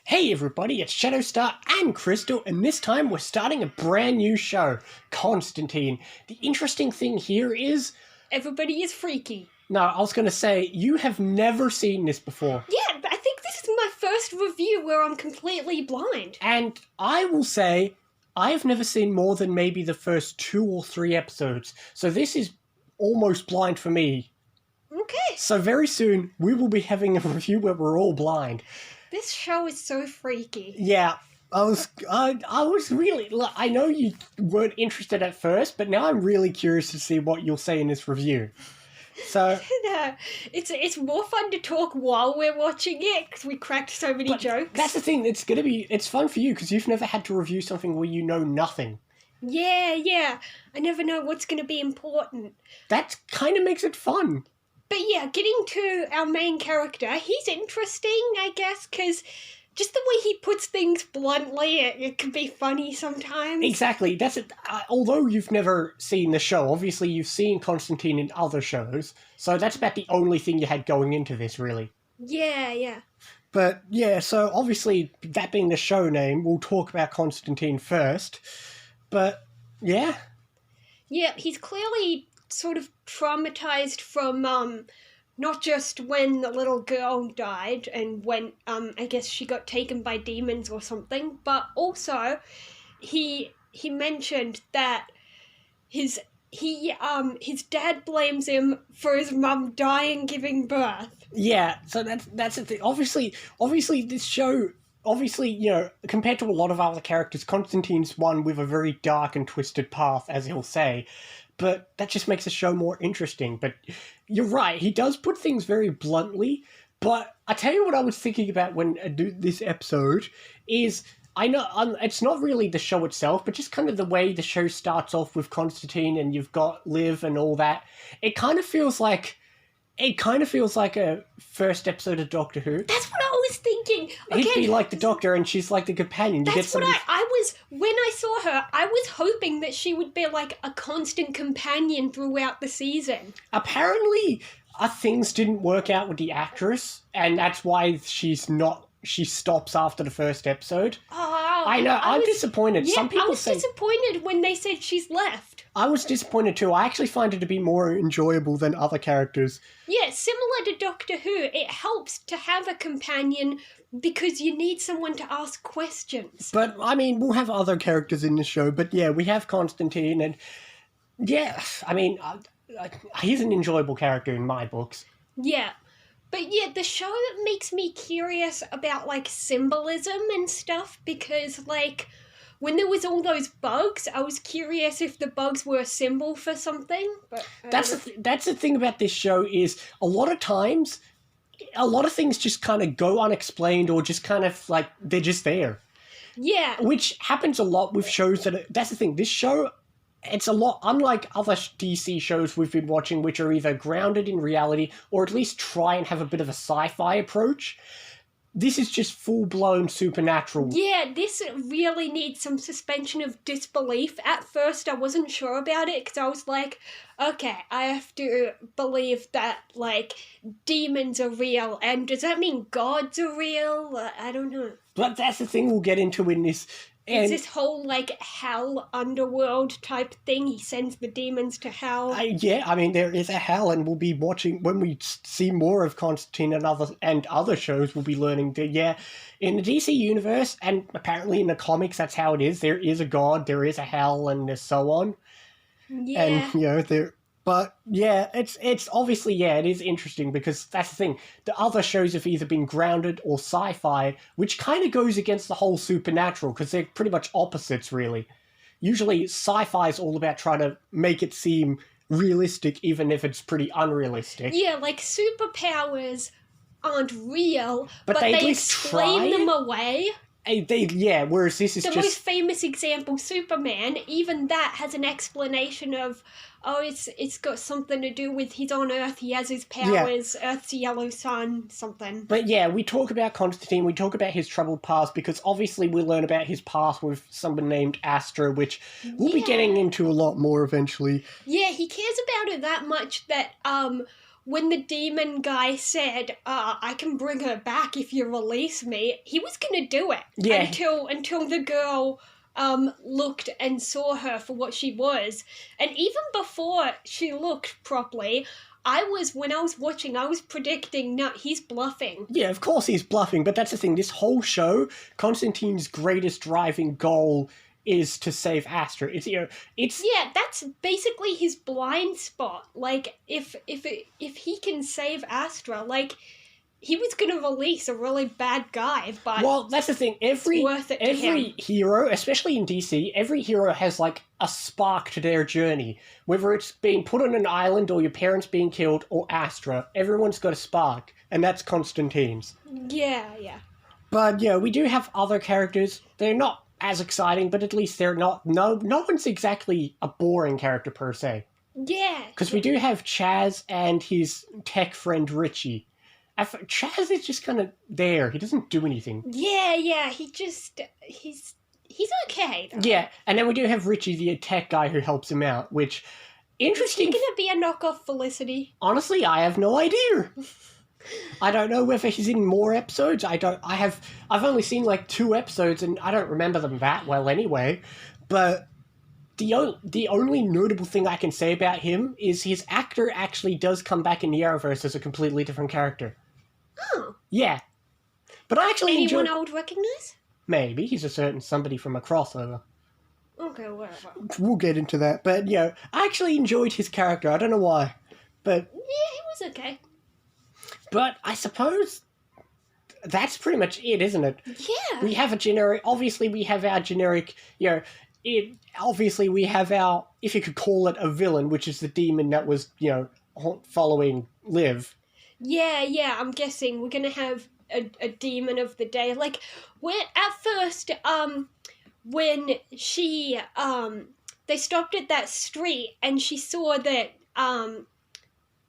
Hey everybody, it's Shadowstar and Crystal, and this time we're starting a brand new show, Constantine. The interesting thing here is... Everybody is freaky. No, I was going to say, you have never seen this before. Yeah, but I think this is my first review where I'm completely blind. And I will say, I have never seen more than maybe the first 2 or 3 episodes, so this is almost blind for me. Okay. So very soon, we will be having a review where we're all blind. This show is so freaky. Yeah, I was really... I know you weren't interested at first, but now I'm really curious to see what you'll say in this review. So... it's more fun to talk while we're watching it, because we cracked so many jokes. That's the thing, it's fun for you, because you've never had to review something where you know nothing. Yeah, I never know what's going to be important. That kind of makes it fun. But yeah, getting to our main character, he's interesting, I guess, because just the way he puts things bluntly, it can be funny sometimes. Exactly, that's it. Although you've never seen the show, obviously you've seen Constantine in other shows, so that's about the only thing you had going into this, really. Yeah. But yeah, so obviously, that being the show name, we'll talk about Constantine first. But, yeah. Yeah, he's clearly sort of traumatized from not just when the little girl died and when I guess she got taken by demons or something, but also he mentioned that his dad blames him for his mum dying giving birth. Yeah, so that's the thing. Obviously this show, you know, compared to a lot of other characters, Constantine's one with a very dark and twisted path, as he'll say. But that just makes the show more interesting. But you're right, he does put things very bluntly. But I tell you what I was thinking about when I do this episode is, I know it's not really the show itself, but just kind of the way the show starts off with Constantine and you've got Liv and all that. It kind of feels like a first episode of Doctor Who. That's what I was thinking. Okay. He'd be like the Doctor and she's like the companion. That's what I was, when I saw her, I was hoping that she would be like a constant companion throughout the season. Apparently, things didn't work out with the actress, and that's why she stops after the first episode. Oh, I know, I'm disappointed. Yeah, Some people I was disappointed when they said she's left. I was disappointed too. I actually find it to be more enjoyable than other characters. Yeah, similar to Doctor Who, it helps to have a companion because you need someone to ask questions. But, I mean, we'll have other characters in the show, but yeah, we have Constantine, and yeah, I mean, he's an enjoyable character in my books. Yeah. But yeah, the show makes me curious about, like, symbolism and stuff, because, like, when there was all those bugs, I was curious if the bugs were a symbol for something. But that's the thing about this show is, a lot of times, a lot of things just kind of go unexplained or just kind of, like, they're just there. Yeah. Which happens a lot with shows that's the thing, this show... It's a lot unlike other DC shows we've been watching, which are either grounded in reality or at least try and have a bit of a sci-fi approach. This is just full-blown supernatural. Yeah, this really needs some suspension of disbelief. At first, I wasn't sure about it because I was like, okay, I have to believe that, like, demons are real. And does that mean gods are real? I don't know. But that's the thing we'll get into in this... It's this whole, like, hell underworld type thing. He sends the demons to hell. Yeah, I mean, there is a hell, and we'll be watching, when we see more of Constantine and other shows, we'll be learning that, yeah, in the DC universe, and apparently in the comics, that's how it is. There is a god, there is a hell, and so on. Yeah. And, you know, but, yeah, it's obviously, yeah, it is interesting because that's the thing. The other shows have either been grounded or sci-fi, which kind of goes against the whole supernatural because they're pretty much opposites, really. Usually, sci-fi is all about trying to make it seem realistic, even if it's pretty unrealistic. Yeah, like superpowers aren't real, but they at they least explain try them away. Whereas this is the just... most famous example, Superman, even that has an explanation of, oh, it's got something to do with he's on Earth, he has his powers, Earth's yellow sun, something. But yeah, we talk about Constantine, we talk about his troubled past, because obviously we learn about his past with someone named Astra, which we'll be getting into a lot more eventually. Yeah, he cares about it that much that, when the demon guy said, I can bring her back if you release me, he was going to do it. Yeah. Until the girl looked and saw her for what she was. And even before she looked properly, when I was watching, I was predicting, no, he's bluffing. Yeah, of course he's bluffing, but that's the thing. This whole show, Constantine's greatest driving goal is to save Astra. Yeah, that's basically his blind spot. Like, if he can save Astra, like, he was going to release a really bad guy, but well, that's the thing. it's worth it to Every him. hero, especially in DC, every hero has like a spark to their journey. Whether it's being put on an island or your parents being killed or Astra, everyone's got a spark, and that's Constantine's. Yeah. But yeah, we do have other characters. They're not as exciting, but at least they're not. No one's exactly a boring character per se. Yeah. Because we do have Chaz and his tech friend Richie. Chaz is just kind of there. He doesn't do anything. Yeah. He's okay, though. Yeah, and then we do have Richie, the tech guy who helps him out, which... Interesting. Is he going to be a knockoff Felicity? Honestly, I have no idea. I don't know whether he's in more episodes. I've only seen like 2 episodes, and I don't remember them that well anyway. But the only notable thing I can say about him is his actor actually does come back in the Arrowverse as a completely different character. Oh. Yeah. But I actually Anyone I would recognise? Maybe. He's a certain somebody from a crossover. Okay, whatever. We'll get into that. But, I actually enjoyed his character. I don't know why. But... yeah, he was okay. But I suppose that's pretty much it, isn't it? Yeah. We have a generic... Obviously, we have our generic... obviously, we have our... If you could call it a villain, which is the demon that was, following Liv. Yeah, I'm guessing we're gonna have a demon of the day. Like, at first, when she, they stopped at that street and she saw that,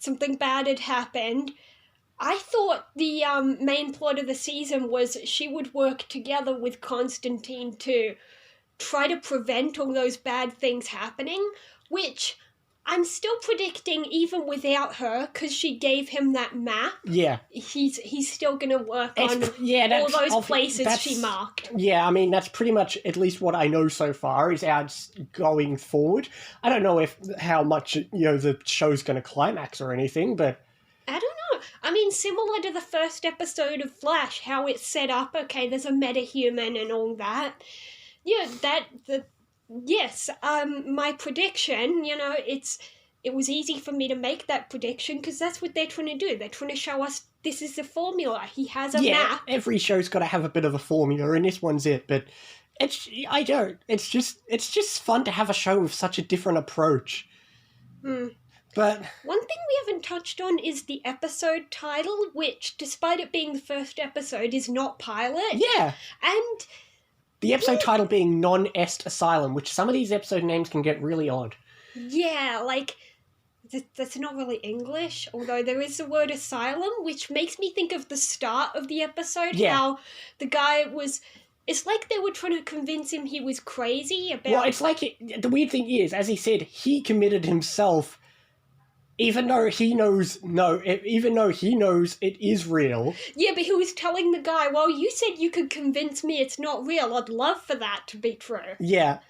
something bad had happened, I thought the, main plot of the season was she would work together with Constantine to try to prevent all those bad things happening, which... I'm still predicting, even without her, because she gave him that map. Yeah, he's still gonna work on all those places she marked. Yeah, I mean that's pretty much at least what I know so far is our going forward. I don't know how much the show's gonna climax or anything, but I don't know. I mean, similar to the first episode of Flash, how it's set up. Okay, there's a metahuman and all that. Yeah, Yes, my prediction, it was easy for me to make that prediction because that's what they're trying to do. They're trying to show us this is the formula. He has a map. Every show's got to have a bit of a formula, and this one's it. But it's just fun to have a show with such a different approach. But one thing we haven't touched on is the episode title, which, despite it being the first episode, is not pilot. Yeah, and. The episode title being Non-Est Asylum, which some of these episode names can get really odd. Yeah, like, that's not really English, although there is the word asylum, which makes me think of the start of the episode, how the guy was... It's like they were trying to convince him he was crazy about... Well, it's like... The weird thing is, as he said, he committed himself... Even though he knows it is real. Yeah, but he was telling the guy, well, you said you could convince me it's not real. I'd love for that to be true. Yeah.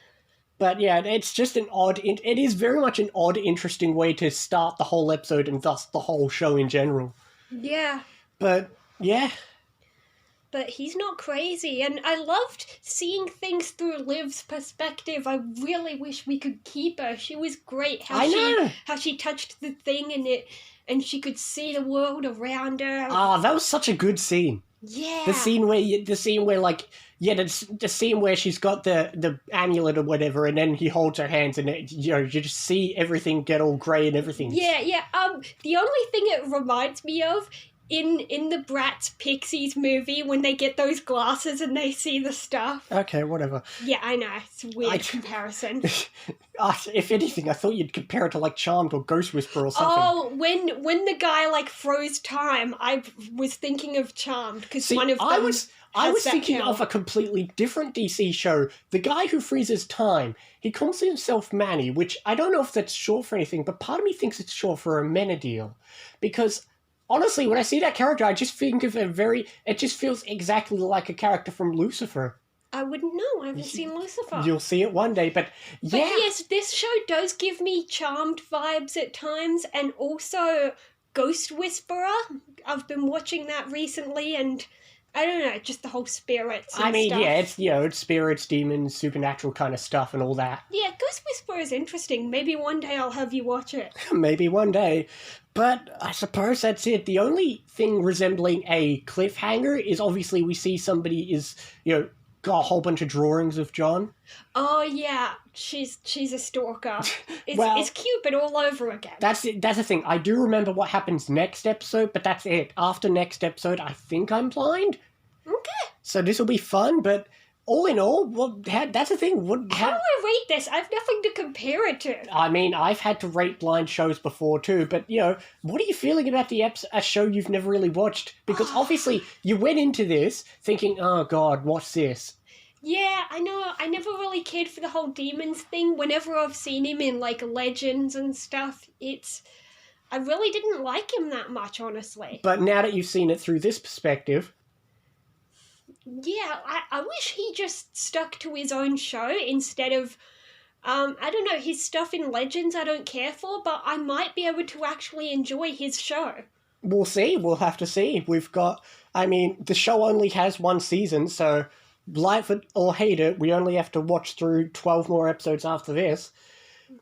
But yeah, it's just it is very much an odd, interesting way to start the whole episode and thus the whole show in general. Yeah. But, yeah. But he's not crazy, and I loved seeing things through Liv's perspective. I really wish we could keep her. She was great. How she touched the thing and she could see the world around her. Ah, that was such a good scene. Yeah. The scene where she's got the amulet or whatever, and then he holds her hands, and you just see everything get all grey and everything. Yeah. The only thing it reminds me of. In the Bratz Pixies movie, when they get those glasses and they see the stuff. Okay, whatever. Yeah, I know. It's a weird comparison. If anything, I thought you'd compare it to, like, Charmed or Ghost Whisperer or something. Oh, when the guy, like, froze time, I was thinking of Charmed, because one of them I Does was that thinking count? of a completely different DC show. The guy who freezes time, he calls himself Manny, which I don't know if that's short for anything, but part of me thinks it's short for Amenadiel. Because, honestly, when I see that character, I just think of it just feels exactly like a character from Lucifer. I wouldn't know. I haven't seen Lucifer. You'll see it one day, but yeah. But yes, this show does give me Charmed vibes at times, and also Ghost Whisperer. I've been watching that recently, and I don't know, just the whole spirits and I mean, stuff. yeah, it's spirits, demons, supernatural kind of stuff and all that. Yeah, Ghost Whisperer is interesting. Maybe one day I'll have you watch it. Maybe one day. But I suppose that's it. The only thing resembling a cliffhanger is obviously we see somebody is, got a whole bunch of drawings of John. Oh yeah, she's a stalker. It's, Well- it's Cupid all over again. That's it. That's the thing. I do remember what happens next episode, but that's it. After next episode, I think I'm blind. Okay. So this will be fun, but all in all, that's the thing. How do I rate this? I've nothing to compare it to. I mean, I've had to rate blind shows before too, but what are you feeling about a show you've never really watched? Because obviously you went into this thinking, oh god, what's this? Yeah, I know. I never really cared for the whole demons thing. Whenever I've seen him in like Legends and stuff, I really didn't like him that much, honestly. But now that you've seen it through this perspective, Yeah, I wish he just stuck to his own show instead of, I don't know, his stuff in Legends I don't care for, but I might be able to actually enjoy his show. we'll see. We'll have to see. The show only has one season, so like it or hate it, we only have to watch through 12 more episodes after this.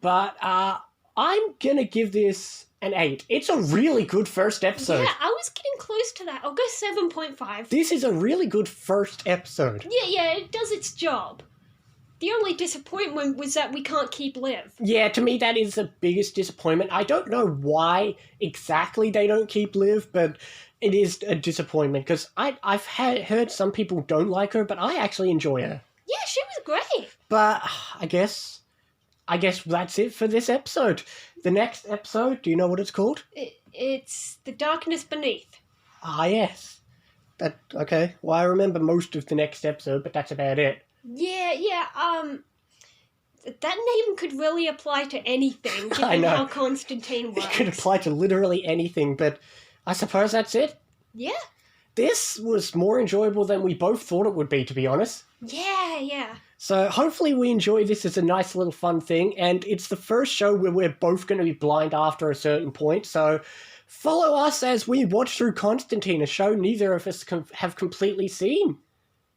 But I'm going to give this an 8. It's a really good first episode. Yeah, I was getting close to that. I'll go 7.5. This is a really good first episode. Yeah, it does its job. The only disappointment was that we can't keep Liv. Yeah, to me that is the biggest disappointment. I don't know why exactly they don't keep Liv, but it is a disappointment because I've heard some people don't like her, but I actually enjoy her. Yeah, she was great. But I guess that's it for this episode. The next episode, do you know what it's called? It's The Darkness Beneath. Ah, yes. Okay. Well, I remember most of the next episode, but that's about it. Yeah, that name could really apply to anything, I given know. how Constantine It works. could apply to literally anything, but I suppose that's it. Yeah. This was more enjoyable than we both thought it would be, to be honest. Yeah. So hopefully we enjoy this as a nice little fun thing, and it's the first show where we're both going to be blind after a certain point, so follow us as we watch through Constantine, a show neither of us have completely seen.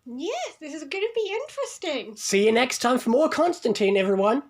Yes, this is going to be interesting. See you next time for more Constantine, everyone.